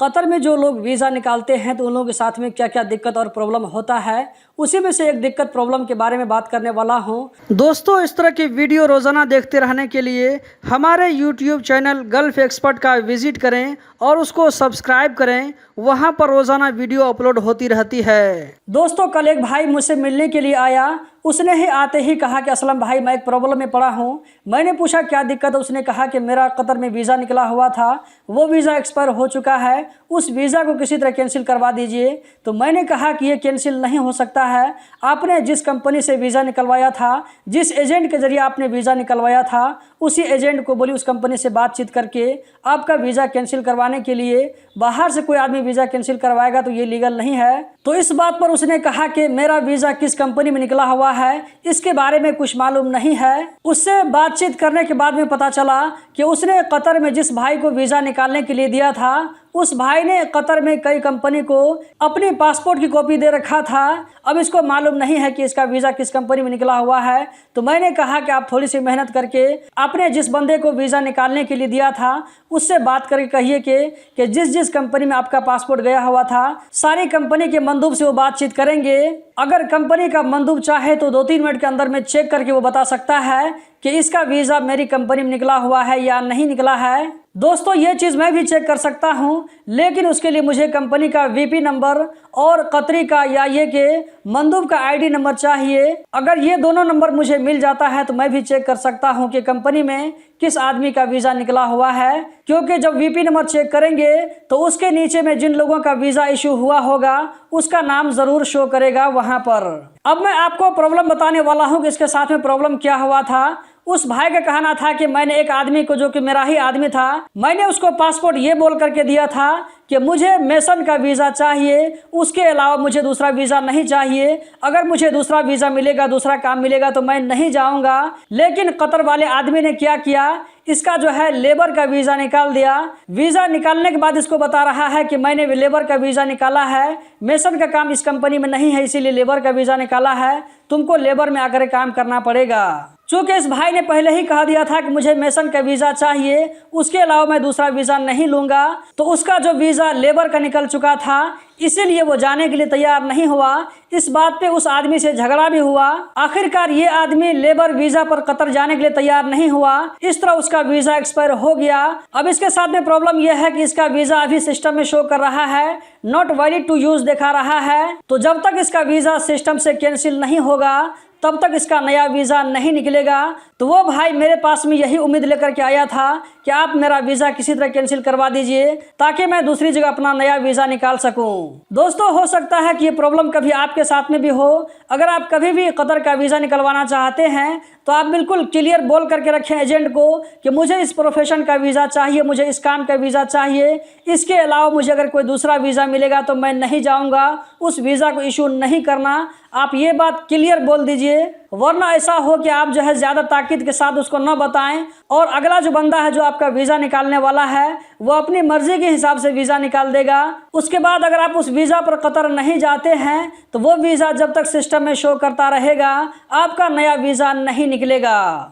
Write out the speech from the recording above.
Qatar में जो लोग वीज़ा निकालते हैं तो उन लोगों के साथ में क्या क्या दिक्कत और प्रॉब्लम होता है, उसी में से एक दिक्कत प्रॉब्लम के बारे में बात करने वाला हूं। दोस्तों, इस तरह की वीडियो रोज़ाना देखते रहने के लिए हमारे यूट्यूब चैनल गल्फ एक्सपर्ट का विजिट करें और उसको सब्सक्राइब करें। वहां पर रोज़ाना वीडियो अपलोड होती रहती है। दोस्तों, कल एक भाई मुझसे मिलने के लिए आया। उसने ही आते ही कहा कि असलम भाई, मैं एक प्रॉब्लम में पड़ा हूँ। मैंने पूछा क्या दिक्कत है। उसने कहा कि मेरा कतर में वीज़ा निकला हुआ था, वो वीज़ा एक्सपायर हो चुका है, उस वीज़ा को किसी तरह कैंसिल करवा दीजिए। तो मैंने कहा कि ये कैंसिल नहीं हो सकता है। आपने जिस कंपनी से वीज़ा निकलवाया था, जिस एजेंट के जरिए आपने वीज़ा निकलवाया था, उसी एजेंट को बोलिए उस कंपनी से बातचीत करके आपका वीज़ा कैंसिल करवाने के लिए। बाहर से कोई आदमी वीज़ा कैंसिल करवाएगा तो ये लीगल नहीं है। तो इस बात पर उसने कहा कि मेरा वीज़ा किस कंपनी में निकला हुआ है, इसके बारे में कुछ मालूम नहीं है। उससे बातचीत करने के बाद में पता चला कि उसने कतर में जिस भाई को वीज़ा निकालने के लिए दिया था, उस भाई ने कतर में कई कंपनी को अपनी पासपोर्ट की कॉपी दे रखा था। अब इसको मालूम नहीं है कि इसका वीज़ा किस कंपनी में निकला हुआ है। तो मैंने कहा कि आप थोड़ी सी मेहनत करके आपने जिस बंदे को वीज़ा निकालने के लिए दिया था उससे बात करके कहिए कि जिस जिस कंपनी में आपका पासपोर्ट गया हुआ था, सारी कंपनी के मंदूब से वो बातचीत करेंगे। अगर कंपनी का मंदूब चाहे तो 2-3 मिनट के अंदर में चेक करके वो बता सकता है कि इसका वीज़ा मेरी कंपनी में निकला हुआ है या नहीं निकला है। दोस्तों, ये चीज़ मैं भी चेक कर सकता हूँ, लेकिन उसके लिए मुझे कंपनी का वीपी नंबर और कतरी का या ये के मंदूब का आईडी नंबर चाहिए। अगर ये दोनों नंबर मुझे मिल जाता है तो मैं भी चेक कर सकता हूँ कि कंपनी में किस आदमी का वीज़ा निकला हुआ है। क्योंकि जब वीपी नंबर चेक करेंगे तो उसके नीचे में जिन लोगों का वीज़ा इशू हुआ होगा उसका नाम ज़रूर शो करेगा वहाँ पर। अब मैं आपको प्रॉब्लम बताने वाला हूँ कि इसके साथ में प्रॉब्लम क्या हुआ था। उस भाई का कहना था कि मैंने एक आदमी को, जो कि मेरा ही आदमी था, मैंने उसको पासपोर्ट ये बोल करके दिया था कि मुझे मेसन का वीज़ा चाहिए, उसके अलावा मुझे दूसरा वीज़ा नहीं चाहिए। अगर मुझे दूसरा वीज़ा मिलेगा, दूसरा काम मिलेगा तो मैं नहीं जाऊंगा। लेकिन कतर वाले आदमी ने क्या किया, इसका जो है लेबर का वीज़ा निकाल दिया। वीज़ा निकालने के बाद इसको बता रहा है कि मैंने लेबर का वीज़ा निकाला है, मेसन का काम इस कंपनी में नहीं है, इसीलिए लेबर का वीज़ा निकाला है, तुमको लेबर में आकर काम करना पड़ेगा। चूँकि इस भाई ने पहले ही कहा दिया था कि मुझे मेसन का वीज़ा चाहिए, उसके अलावा मैं दूसरा वीज़ा नहीं लूँगा, तो उसका जो वीज़ा लेबर का निकल चुका था, इसीलिए वो जाने के लिए तैयार नहीं हुआ। इस बात पे उस आदमी से झगड़ा भी हुआ। आखिरकार ये आदमी लेबर वीज़ा पर कतर जाने के लिए तैयार नहीं हुआ। इस तरह उसका वीज़ा एक्सपायर हो गया। अब इसके साथ में प्रॉब्लम यह है कि इसका वीज़ा अभी सिस्टम में शो कर रहा है, नॉट वैलिड टू यूज़ दिखा रहा है। तो जब तक इसका वीज़ा सिस्टम से कैंसिल नहीं होगा तब तक इसका नया वीज़ा नहीं निकलेगा। तो वो भाई मेरे पास में यही उम्मीद लेकर के आया था कि आप मेरा वीज़ा किसी तरह कैंसिल करवा दीजिए ताकि मैं दूसरी जगह अपना नया वीज़ा निकाल सकूं। दोस्तों, हो सकता है कि ये प्रॉब्लम कभी आपके साथ में भी हो। अगर आप कभी भी कतर का वीज़ा निकलवाना चाहते हैं तो आप बिल्कुल क्लियर बोल करके रखें एजेंट को कि मुझे इस प्रोफेशन का वीज़ा चाहिए, मुझे इस काम का वीज़ा चाहिए, इसके अलावा मुझे अगर कोई दूसरा वीज़ा मिलेगा तो मैं नहीं जाऊँगा, उस वीज़ा को इशू नहीं करना। आप ये बात क्लियर बोल दीजिए, वरना ऐसा हो कि आप जो है ज़्यादा ताकीद के साथ उसको न बताएं और अगला जो बंदा है जो आपका वीज़ा निकालने वाला है वो अपनी मर्जी के हिसाब से वीज़ा निकाल देगा। उसके बाद अगर आप उस वीज़ा पर कतर नहीं जाते हैं तो वो वीज़ा जब तक सिस्टम में शो करता रहेगा आपका नया वीज़ा नहीं निकलेगा।